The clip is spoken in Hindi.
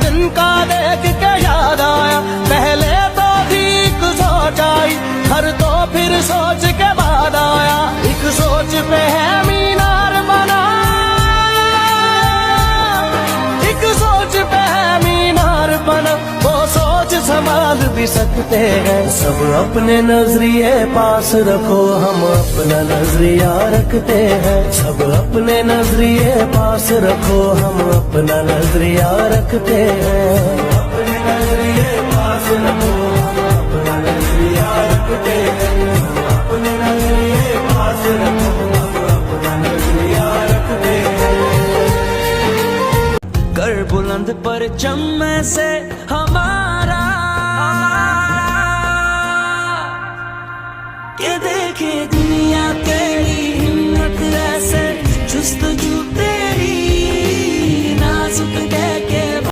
तिनका देख के याद आया, पहले तो ठीक सोच आई, घर तो फिर सोच के बाद आया। एक सोच पे है मीनार बना, एक सोच पे है मीनार बना, वो सोच संभाल भी सकते हैं। सब अपने नजरिए पास रखो, हम अपना नजरिया रखते हैं। सब अपने नजरिए पास रखो, हम अपना नजरिया रखते हैं। अपने नजरिए पास रखो, हम अपना नजरिया रखते हैं। अपने नजरिए पास रखो, हम अपना नजरिया रखते हैं। कर बुलंद परचम में से हमारा